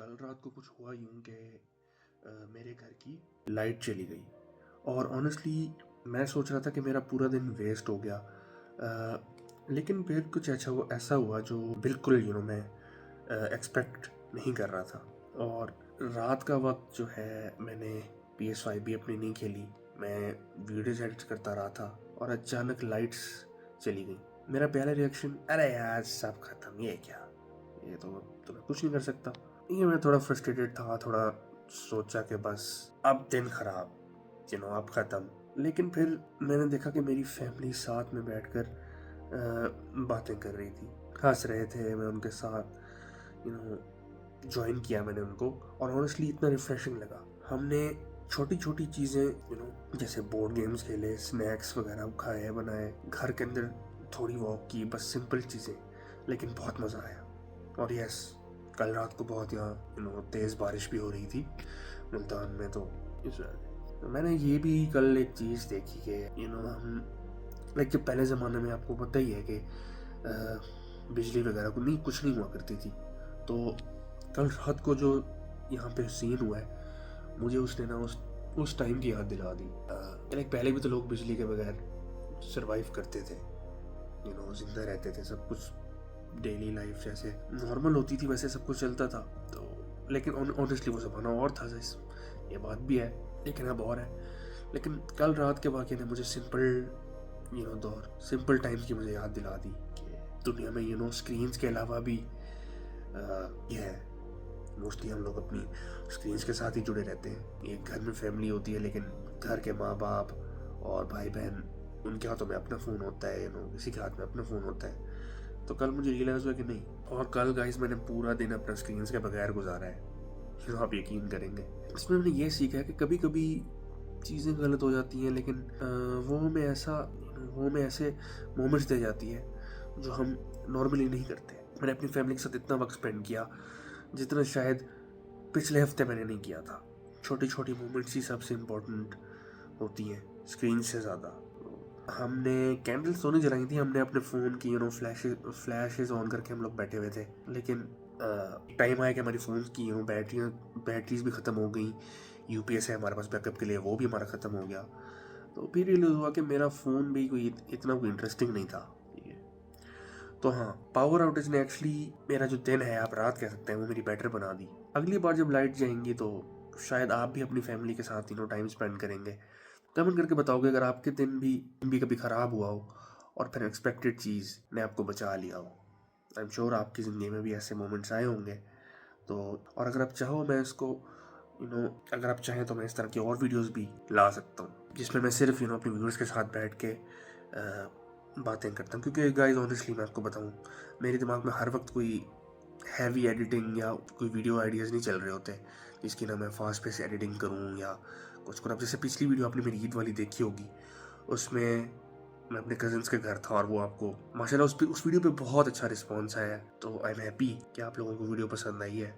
कल रात को कुछ हुआ यूं कि मेरे घर की लाइट चली गई और ऑनेस्टली मैं सोच रहा था कि मेरा पूरा दिन वेस्ट हो गया। लेकिन फिर कुछ ऐसा हुआ जो बिल्कुल मैं एक्सपेक्ट नहीं कर रहा था। और रात का वक्त जो है मैंने PS5 भी अपनी नहीं खेली, मैं वीडियोज एडिट करता रहा था और अचानक लाइट्स चली गई। मेरा पहला रिएक्शन, अरे यार सब खत्म, ये क्या, ये तो मैं कुछ नहीं कर सकता। ये मैं थोड़ा फ्रस्ट्रेटेड था, थोड़ा सोचा कि बस अब दिन खराब, अब ख़त्म। लेकिन फिर मैंने देखा कि मेरी फैमिली साथ में बैठकर बातें कर रही थी, हंस रहे थे, मैं उनके साथ ज्वाइन किया मैंने उनको। और ऑनेस्टली इतना रिफ्रेशिंग लगा। हमने छोटी छोटी चीज़ें जैसे बोर्ड गेम्स खेले, स्नैक्स वगैरह खाए बनाए, घर के अंदर थोड़ी वॉक की, बस सिंपल चीज़ें, लेकिन बहुत मज़ा आया। और यस, कल रात को बहुत यहाँ तेज़ बारिश भी हो रही थी मुल्तान में। तो इस मैंने ये भी कल एक चीज़ देखी कि हम जब पहले ज़माने में आपको पता ही है कि बिजली वगैरह को नहीं, कुछ नहीं हुआ करती थी। तो कल रात को जो यहाँ पे सीन हुआ है, मुझे उसने ना उस टाइम की याद दिला दी। पहले भी तो लोग बिजली के बगैर सरवाइव करते थे, जिंदा रहते थे, सब कुछ डेली लाइफ जैसे नॉर्मल होती थी वैसे सब कुछ चलता था। तो लेकिन ऑनेस्टली वो ज़माना और था, ये बात भी है, लेकिन अब और है। लेकिन कल रात के वाक़े ने मुझे सिंपल टाइम्स की मुझे याद दिला दी कि दुनिया में स्क्रीन्स के अलावा भी ये है। मोस्टली हम लोग अपनी स्क्रीन्स के साथ ही जुड़े रहते हैं। एक घर में फैमिली होती है, लेकिन घर के माँ बाप और भाई बहन, उनके हाथों में अपना फ़ोन होता है, किसी के हाथ में अपना फ़ोन होता है। तो कल मुझे रियलाइज़ हुआ कि नहीं। और कल गाइस मैंने पूरा दिन अपना स्क्रीन्स के बगैर गुजारा है, आप यकीन करेंगे। इसमें मैंने ये सीखा है कि कभी कभी चीज़ें गलत हो जाती हैं, लेकिन वो हमें ऐसे मोमेंट्स दे जाती है जो हम नॉर्मली नहीं करते। मैंने अपनी फैमिली के साथ इतना वक्त स्पेंड किया जितना शायद पिछले हफ्ते मैंने नहीं किया था। छोटी छोटी मोमेंट्स ही सबसे इम्पोर्टेंट होती हैं स्क्रीन से ज़्यादा। हमने कैंडल्स तो नहीं जलाई थी, हमने अपने फ़ोन की फ्लैशेस ऑन करके हम लोग बैठे हुए थे। लेकिन टाइम आया कि हमारी फ़ोन की बैटरीज भी ख़त्म हो गई। UPS है हमारे पास बैकअप के लिए, वो भी हमारा ख़त्म हो गया। तो फिर रियलाइज़ हुआ कि मेरा फ़ोन भी इतना कोई इंटरेस्टिंग नहीं था। तो हाँ, पावर आउटेज ने एक्चुअली मेरा जो दिन है, आप रात कह सकते हैं, वो मेरी बेटर बना दी। अगली बार जब लाइट जाएंगी तो शायद आप भी अपनी फैमिली के साथ टाइम स्पेंड करेंगे। कमेंट करके बताओगे अगर आपके दिन भी कभी ख़राब हुआ हो और फिर अनएक्सपेक्टेड चीज़ ने आपको बचा लिया हो। आई एम श्योर आपकी ज़िंदगी में भी ऐसे मोमेंट्स आए होंगे। तो और अगर आप चाहो, मैं इसको अगर आप चाहें तो मैं इस तरह की और वीडियोस भी ला सकता हूँ जिसमें मैं सिर्फ अपने व्यूअर्स के साथ बैठ के बातें करता हूँ। क्योंकि गाइस ऑनेस्टली मैं आपको बताऊँ, मेरे दिमाग में हर वक्त कोई हैवी एडिटिंग या कोई वीडियो आइडियाज़ नहीं चल रहे होते जिसकी ना मैं फास्ट पेस एडिटिंग करूँ या कुछ करूँ। जैसे पिछली वीडियो आपने मेरी ईद वाली देखी होगी, उसमें मैं अपने कज़न्स के घर था और वो आपको माशाल्लाह उस वीडियो पे बहुत अच्छा रिस्पॉन्स आया है। तो आई एम हैप्पी कि आप लोगों को वीडियो पसंद आई है।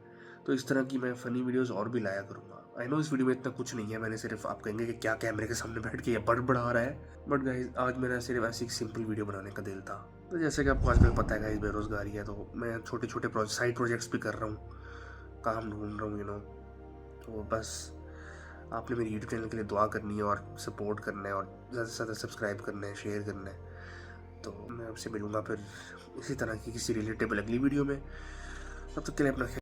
तो इस तरह की मैं फ़नी वीडियोस और भी लाया करूँगा। आई नो इस वीडियो में इतना कुछ नहीं है, मैंने सिर्फ, आप कहेंगे कि क्या कैमरे के सामने बैठ के ये बड़बड़ा रहा है, बट गाइस आज मेरा सिर्फ ऐसी एक सिंपल वीडियो बनाने का दिल था। तो जैसे कि आपको आजकल पता है गाइस, बेरोज़गारी है, तो मैं छोटे छोटे साइड प्रोजेक्ट्स भी कर रहा हूँ, काम ढूंढ रहा हूँ। तो बस आपने मेरी यूट्यूब चैनल के लिए दुआ करनी है और सपोर्ट करना है और ज़्यादा से ज़्यादा सब्सक्राइब करना है, शेयर करना है। तो मैं आपसे मिलूँगा फिर इसी तरह की किसी रिलेटेबल अगली वीडियो में। तब तक के लिए अपना